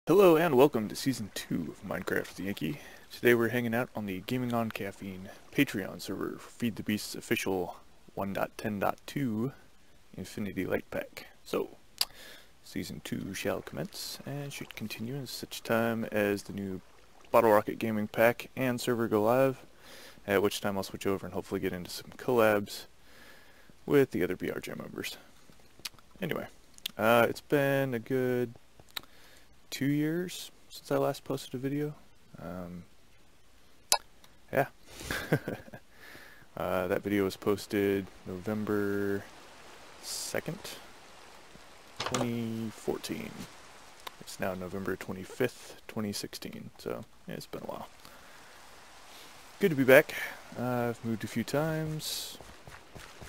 Hello and welcome to Season 2 of Minecraft with Yankee. Today we're hanging out on the Gaming on Caffeine Patreon server for Feed the Beast's official 1.10.2 Infinity Light Pack. So, Season 2 shall commence and should continue in such time as the new BottleRocketGaming pack and server go live, at which time I'll switch over and hopefully get into some collabs with the other BRJ members. Anyway, it's been a good 2 years since I last posted a video. Yeah. That video was posted November 2nd, 2014. It's now November 25th, 2016, so yeah, it's been a while. Good to be back. I've moved a few times,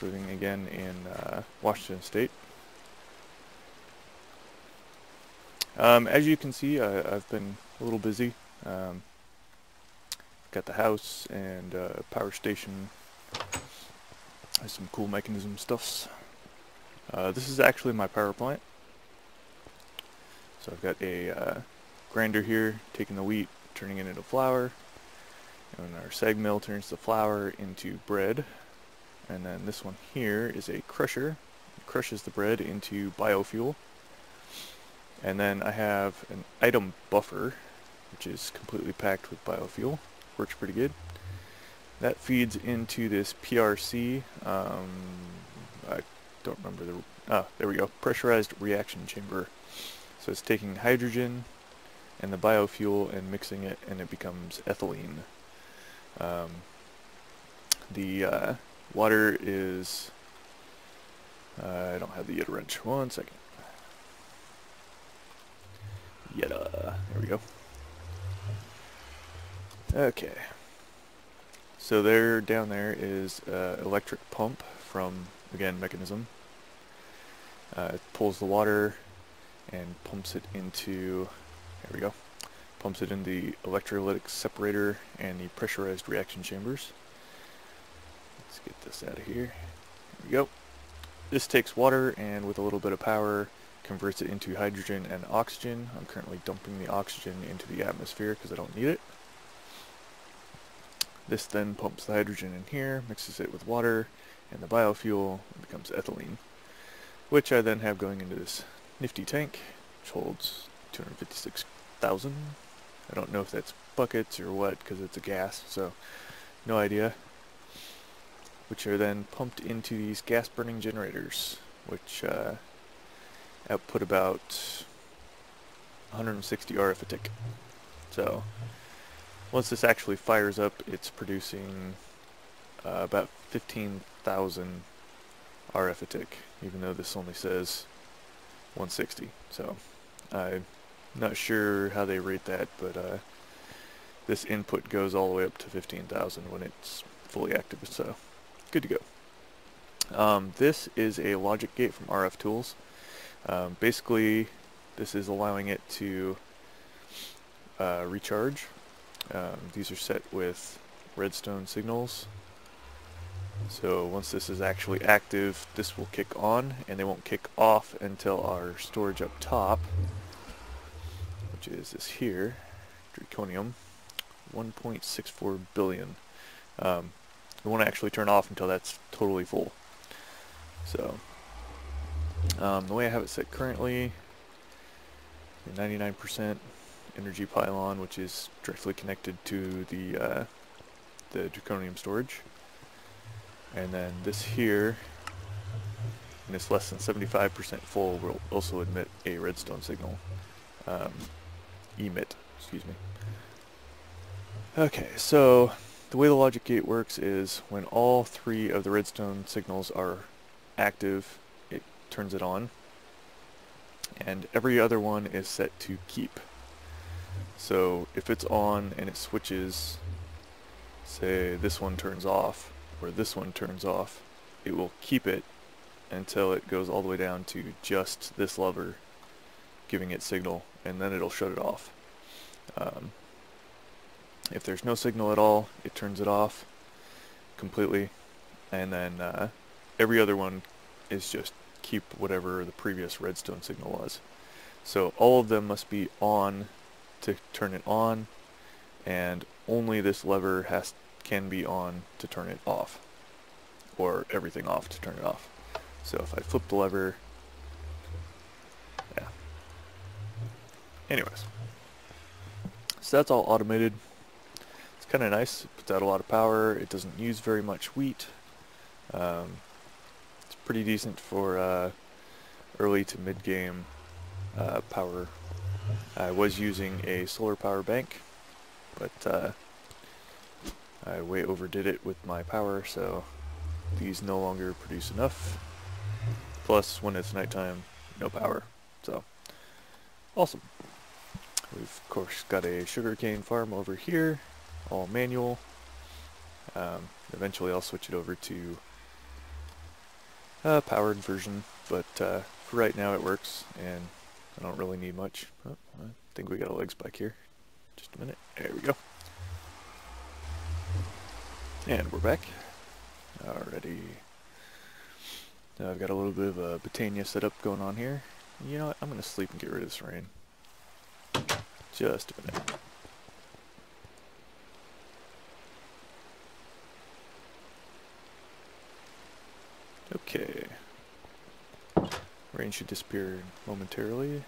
living again in Washington State. As you can see, I've been a little busy. Got the house and power station. Has some cool mechanism stuffs. This is actually my power plant. So I've got a grinder here, taking the wheat, turning it into flour. And our sag mill turns the flour into bread. And then this one here is a crusher. It crushes the bread into biofuel. And then I have an item buffer, which is completely packed with biofuel. Works pretty good. That feeds into this PRC. I don't remember the... there we go. Pressurized reaction chamber. So it's taking hydrogen and the biofuel and mixing it, and it becomes ethylene. The water is... I don't have the Yeta wrench. 1 second. Yeta. There we go. Okay. So there, down there is electric pump from, again, mechanism. It pulls the water and pumps it into, there we go, pumps it in the electrolytic separator and the pressurized reaction chambers. Let's get this out of here. There we go. This takes water and with a little bit of power converts it into hydrogen and oxygen. I'm currently dumping the oxygen into the atmosphere because I don't need it. This then pumps the hydrogen in here, mixes it with water and the biofuel, and becomes ethylene, which I then have going into this nifty tank, which holds 256,000. I don't know if that's buckets or what because it's a gas, so no idea. Which are then pumped into these gas burning generators, which output about 160 RF a tick. So once this actually fires up, it's producing about 15,000 RF a tick, even though this only says 160. So I'm not sure how they rate that, but this input goes all the way up to 15,000 when it's fully active, so good to go. This is a logic gate from RF Tools. Basically, this is allowing it to recharge. These are set with redstone signals. So once this is actually active, this will kick on, and they won't kick off until our storage up top, which is this here, Draconium, 1.64 billion. It won't actually turn off until that's totally full. So the way I have it set currently, 99% energy pylon, which is directly connected to the draconium storage, and then this here, when it's less than 75% full, will also emit a redstone signal. Excuse me. Okay, so the way the logic gate works is when all 3 of the redstone signals are active, it turns it on, and every other one is set to keep. So if it's on and it switches, say this one turns off or this one turns off, it will keep it until it goes all the way down to just this lever giving it signal, and then it'll shut it off. If there's no signal at all, it turns it off completely, and then every other one is just keep whatever the previous redstone signal was. So all of them must be on to turn it on, and only this lever can be on to turn it off, or everything off to turn it off. So if I flip the lever, yeah. Anyways, so that's all automated. It's kind of nice. It puts out a lot of power. It doesn't use very much wheat. It's pretty decent for early to mid-game power. I was using a solar power bank, but I way overdid it with my power, so these no longer produce enough. Plus, when it's nighttime, no power. So, awesome. We've, of course, got a sugarcane farm over here, all manual. Eventually I'll switch it over to a powered version, but for right now it works, and I don't really need much. Oh, I think we got a leg spike here. Just a minute. There we go. And we're back. Alrighty. Now I've got a little bit of a Botania setup going on here. You know what? I'm going to sleep and get rid of this rain. Just a minute. Okay. Rain should disappear momentarily.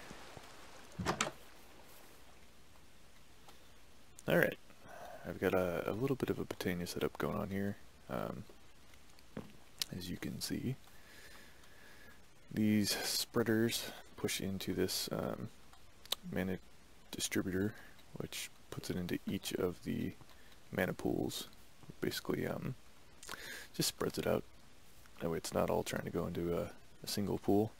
Alright. I've got a little bit of a Botania setup going on here. As you can see, these spreaders push into this mana distributor, which puts it into each of the mana pools. Basically, just spreads it out. That way it's not all trying to go into a single pool.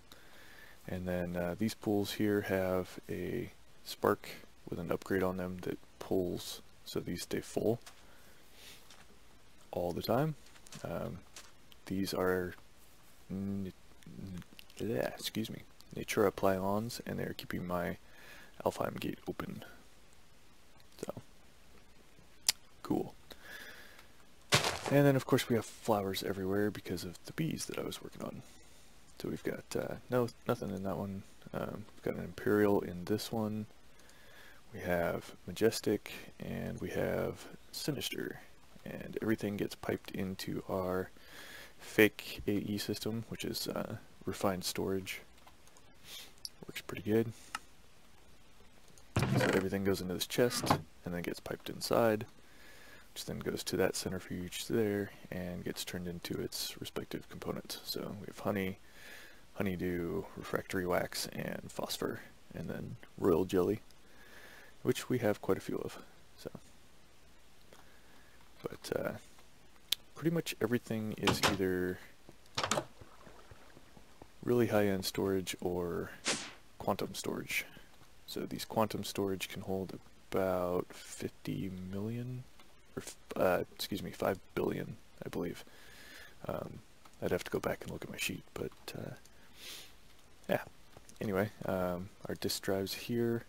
And then these pools here have a spark with an upgrade on them that pulls so these stay full all the time. These are excuse me, Natura Pylons, and they're keeping my Alfheim gate open. So cool. And then of course we have flowers everywhere because of the bees that I was working on. So we've got nothing in that one. We've got an Imperial in this one. We have Majestic, and we have Sinister, and everything gets piped into our fake AE system, which is refined storage. Works pretty good. So everything goes into this chest and then gets piped inside, which then goes to that centrifuge there and gets turned into its respective components. So we have honey, honeydew, refractory wax, and phosphor, and then royal jelly, which we have quite a few of. So, but pretty much everything is either really high-end storage or quantum storage. So these quantum storage can hold about 50 million, or excuse me, 5 billion, I believe. I'd have to go back and look at my sheet, but yeah. Anyway, our disk drives here.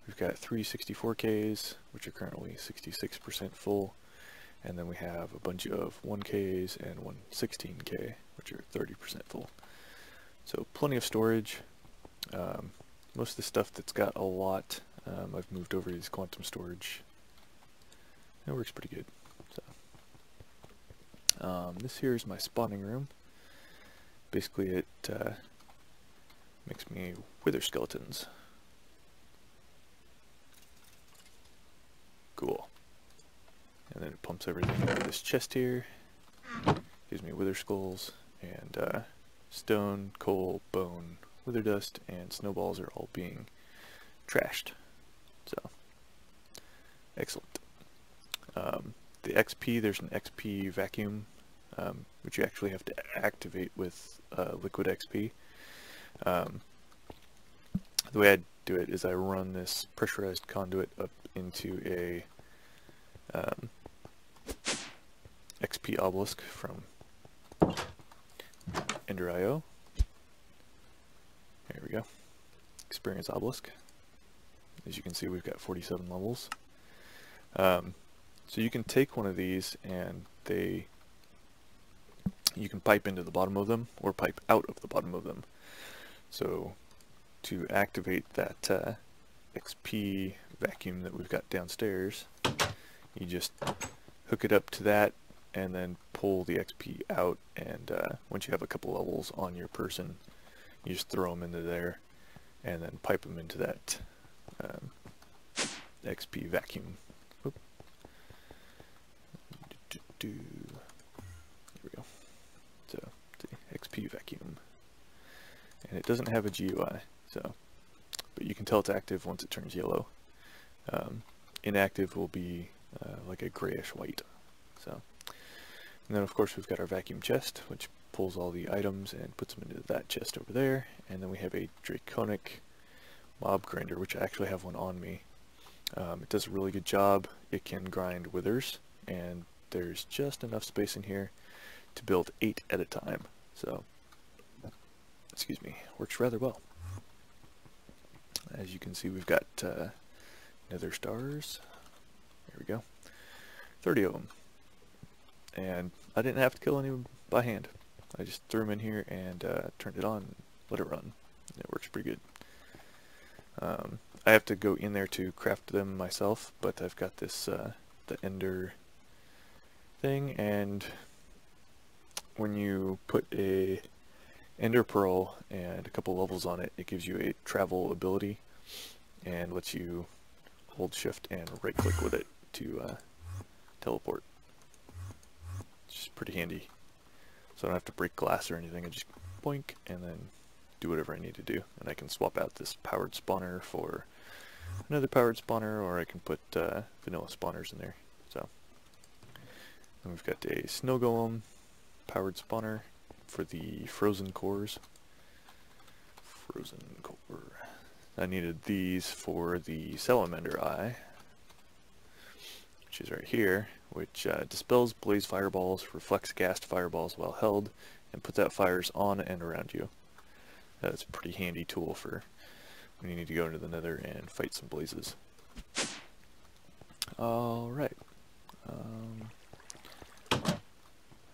We've got 3 64Ks, which are currently 66% full, and then we have a bunch of 1Ks and 116K, which are 30% full. So plenty of storage. Most of the stuff that's got a lot, I've moved over to these quantum storage. It works pretty good. So, this here is my spawning room. Basically, it makes me wither skeletons. Cool. And then it pumps everything into this chest here. Gives me wither skulls, and stone, coal, bone, wither dust, and snowballs are all being trashed. So, excellent. The XP, there's an XP vacuum, which you actually have to activate with liquid XP. The way I do it is I run this pressurized conduit up into a XP obelisk from Ender.io. There we go. Experience obelisk. As you can see, we've got 47 levels. So you can take one of these and you can pipe into the bottom of them or pipe out of the bottom of them. So to activate that XP vacuum that we've got downstairs, you just hook it up to that and then pull the XP out, and once you have a couple levels on your person, you just throw them into there and then pipe them into that XP vacuum. Oop. There we go. So, the XP vacuum. And it doesn't have a GUI, so, but you can tell it's active once it turns yellow. Inactive will be like a grayish white. So, and then of course we've got our vacuum chest, which pulls all the items and puts them into that chest over there. And then we have a draconic mob grinder, which I actually have one on me. It does a really good job. It can grind withers, and there's just enough space in here to build 8 at a time. So, excuse me, works rather well. As you can see, we've got nether stars. There we go. 30 of them. And I didn't have to kill any by hand. I just threw them in here and turned it on and let it run. And it works pretty good. I have to go in there to craft them myself, but I've got this the ender thing, and when you put a ender pearl and a couple levels on it, it gives you a travel ability and lets you hold shift and right click with it to teleport. It's just pretty handy. So I don't have to break glass or anything. I just boink and then do whatever I need to do. And I can swap out this powered spawner for another powered spawner, or I can put vanilla spawners in there. So, and we've got a snow golem powered spawner for the frozen cores. Frozen core. I needed these for the salamander eye, which is right here, which dispels blaze fireballs, reflects gassed fireballs while held, and puts out fires on and around you. That's a pretty handy tool for when you need to go into the nether and fight some blazes. Alright.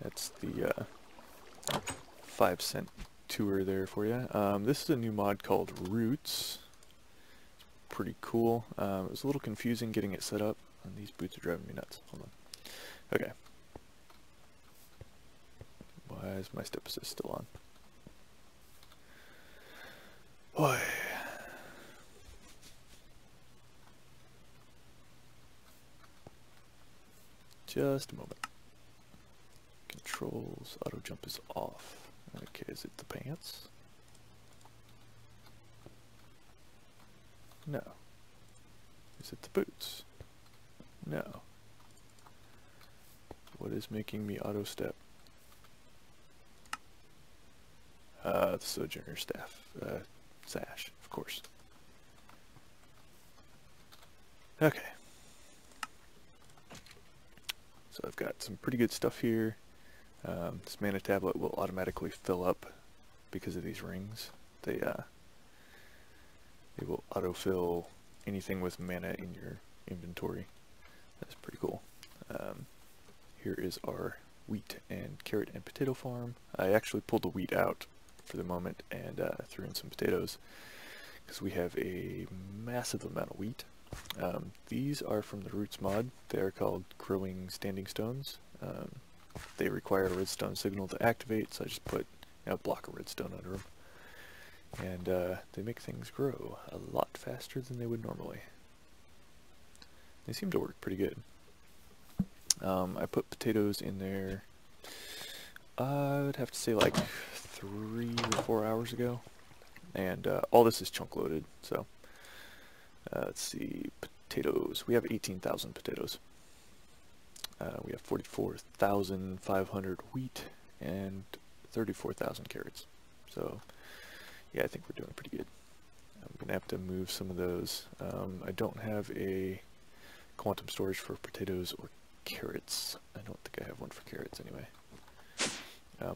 That's the 5-cent tour there for you. This is a new mod called Roots. It's pretty cool. It was a little confusing getting it set up, and these boots are driving me nuts. Hold on. Okay. Why is my step assist still on? Boy. Just a moment. Controls, auto jump is off. Okay, is it the pants? No. Is it the boots? No. What is making me auto step? The Sojourner staff. Sash, of course. Okay. So I've got some pretty good stuff here. This mana tablet will automatically fill up because of these rings. They will autofill anything with mana in your inventory. That's pretty cool. Here is our wheat and carrot and potato farm. I actually pulled the wheat out for the moment and threw in some potatoes because we have a massive amount of wheat. These are from the Roots mod. They are called growing standing stones. They require a redstone signal to activate, so I just put a block of redstone under them. And they make things grow a lot faster than they would normally. They seem to work pretty good. I put potatoes in there, I would have to say like 3 or 4 hours ago. And all this is chunk loaded, so let's see, potatoes. We have 18,000 potatoes. We have 44,500 wheat and 34,000 carrots. So yeah, I think we're doing pretty good. I'm gonna have to move some of those. I don't have a quantum storage for potatoes or carrots. I don't think I have one for carrots anyway.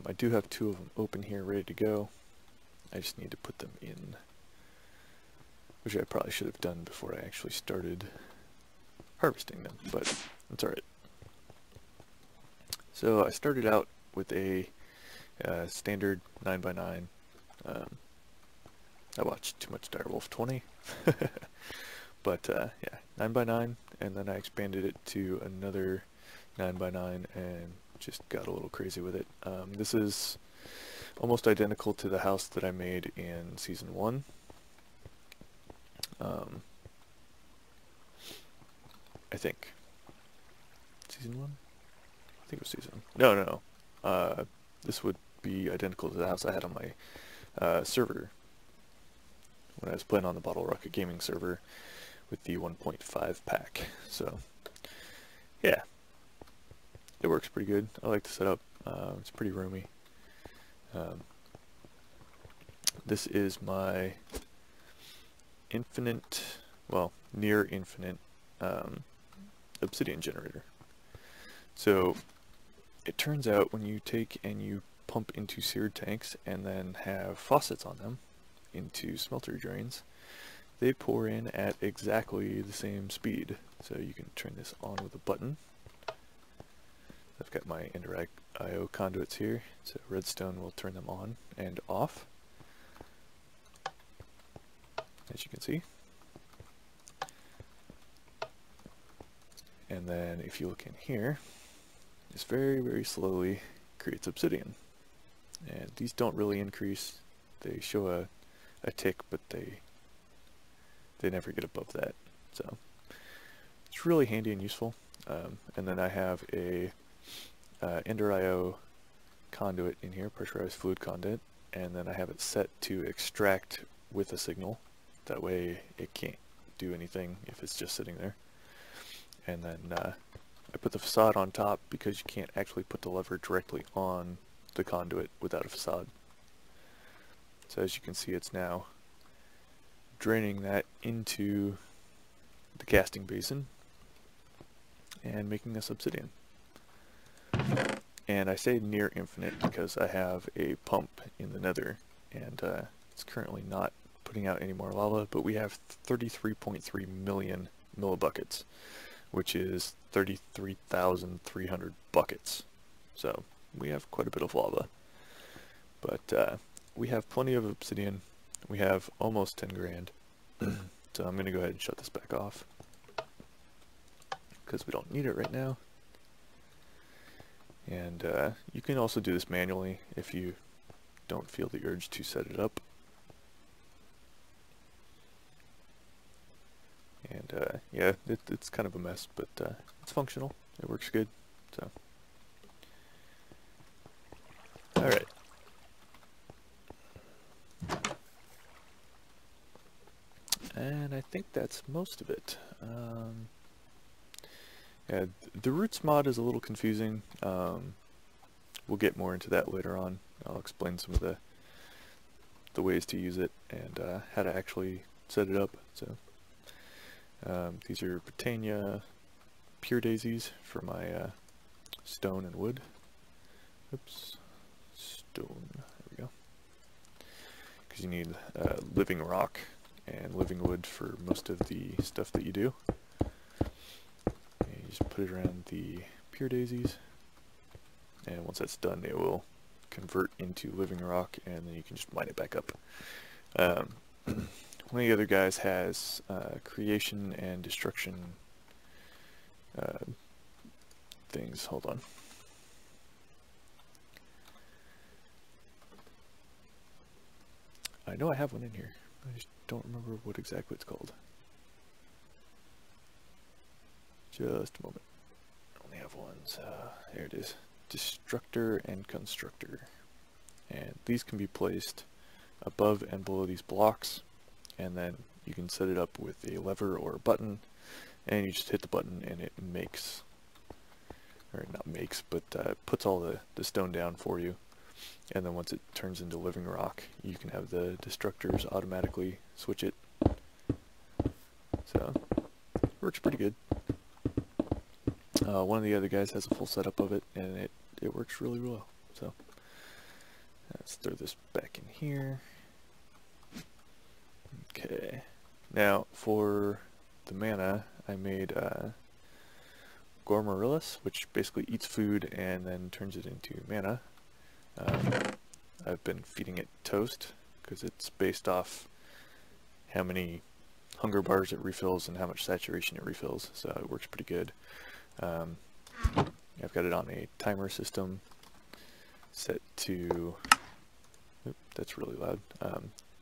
I do have 2 of them open here ready to go. I just need to put them in, which I probably should have done before I actually started harvesting them, but that's alright. So I started out with a standard 9x9 I watched too much Direwolf 20. But yeah, 9x9, and then I expanded it to another 9x9 and just got a little crazy with it. This is almost identical to the house that I made in Season 1. I think. Season 1? I think it was Season 1. No. This would be identical to the house I had on my server when I was playing on the BottleRocketGaming server with the 1.5 pack. So, yeah. It works pretty good. I like the setup. It's pretty roomy. This is my infinite, well, near infinite obsidian generator. So it turns out when you take and you pump into seared tanks and then have faucets on them into smelter drains, they pour in at exactly the same speed. So you can turn this on with a button. I've got my indirect I/O conduits here, so redstone will turn them on and off, as you can see. And then if you look in here, this very, very slowly creates obsidian. And these don't really increase. They show a tick, but they never get above that. So it's really handy and useful. And then I have a Ender I/O conduit in here, pressurized fluid conduit, and then I have it set to extract with a signal. That way it can't do anything if it's just sitting there. And then I put the facade on top because you can't actually put the lever directly on the conduit without a facade. So as you can see, it's now draining that into the casting basin and making us obsidian. And I say near infinite because I have a pump in the nether, and it's currently not putting out any more lava, but we have 33.3 million millibuckets, which is 33,300 buckets. So we have quite a bit of lava. But we have plenty of obsidian. We have almost 10 grand. So I'm going to go ahead and shut this back off because we don't need it right now. And you can also do this manually if you don't feel the urge to set it up. And yeah, it's kind of a mess, but it's functional. It works good. So, all right. And I think that's most of it. Yeah, the roots mod is a little confusing. We'll get more into that later on. I'll explain some of the ways to use it and how to actually set it up. So these are Britannia pure daisies for my stone and wood. Oops, stone. There we go. Because you need living rock and living wood for most of the stuff that you do. And you just put it around the pure daisies, and once that's done, it will convert into living rock, and then you can just mine it back up. One of the other guys has creation and destruction things. Hold on. I know I have one in here. I just don't remember what exactly it's called. Just a moment. I only have one. Here it is. Destructor and Constructor. And these can be placed above and below these blocks. And then you can set it up with a lever or a button. And you just hit the button and it makes, or not makes, but puts all the stone down for you. And then once it turns into living rock, you can have the destructors automatically switch it. So, works pretty good. One of the other guys has a full setup of it, and it works really well. So, let's throw this back in here. Okay. Now, for the mana, I made Gormorillus, which basically eats food and then turns it into mana. I've been feeding it toast because it's based off how many hunger bars it refills and how much saturation it refills, so it works pretty good. I've got it on a timer system set to, oop, that's really loud,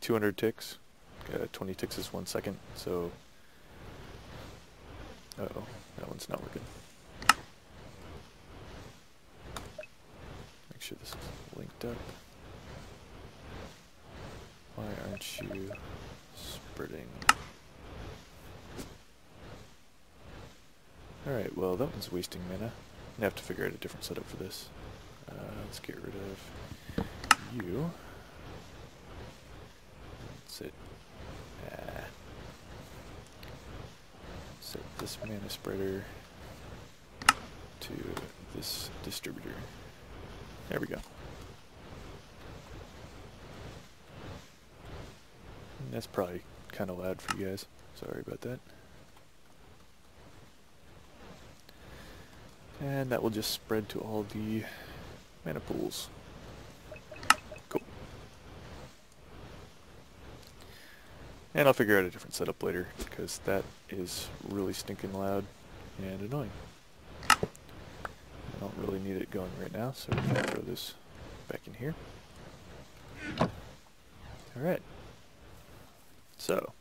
200 ticks. 20 ticks is 1 second, so, uh-oh, that one's not working. Make sure this is linked up. Why aren't you spreading? Alright, well that one's wasting mana. I'm gonna have to figure out a different setup for this. Let's get rid of you. That's it. Set this mana spreader to this distributor. There we go. And that's probably kind of loud for you guys. Sorry about that. And that will just spread to all the mana pools. Cool. And I'll figure out a different setup later, because that is really stinking loud and annoying. I don't really need it going right now, so we're going to throw this back in here. Alright. So,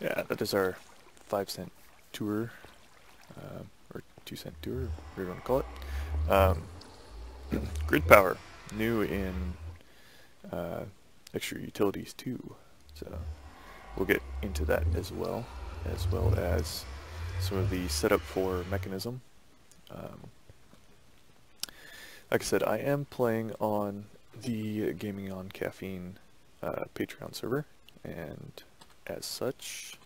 yeah, that is our 5-cent tour, or 2-cent tour, whatever you want to call it. Grid power, new in extra utilities too, so we'll get into that as well as some of the setup for mechanism. Like I said, I am playing on the Gaming on Caffeine Patreon server, and as such,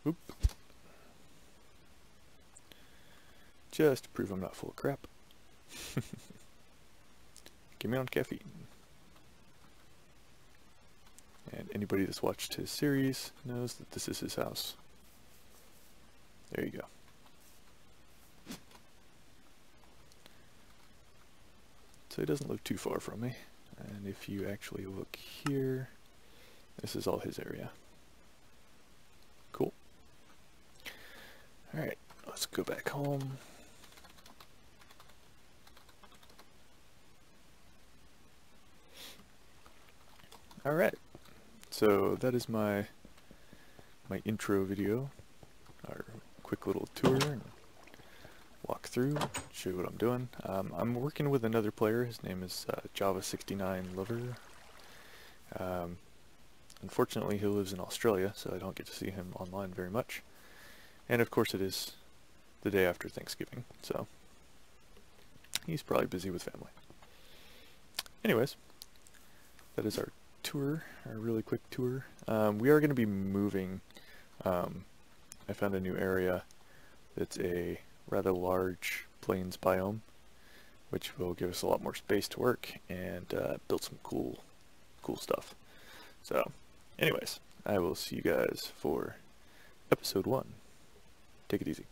oop, just to prove I'm not full of crap. Gaming on Caffeine. And anybody that's watched his series knows that this is his house. There you go. So he doesn't live too far from me. And if you actually look here, this is all his area. Cool. Alright, let's go back home. Alright, so that is my intro video, our quick little tour and walk through, show you what I'm doing. I'm working with another player. His name is Java69Lover. Unfortunately, he lives in Australia, so I don't get to see him online very much. And of course it is the day after Thanksgiving, so he's probably busy with family. Anyways, that is our tour, our really quick tour. We are going to be moving. I found a new area that's a rather large plains biome, which will give us a lot more space to work and build some cool stuff. So anyways, I will see you guys for episode 1. Take it easy.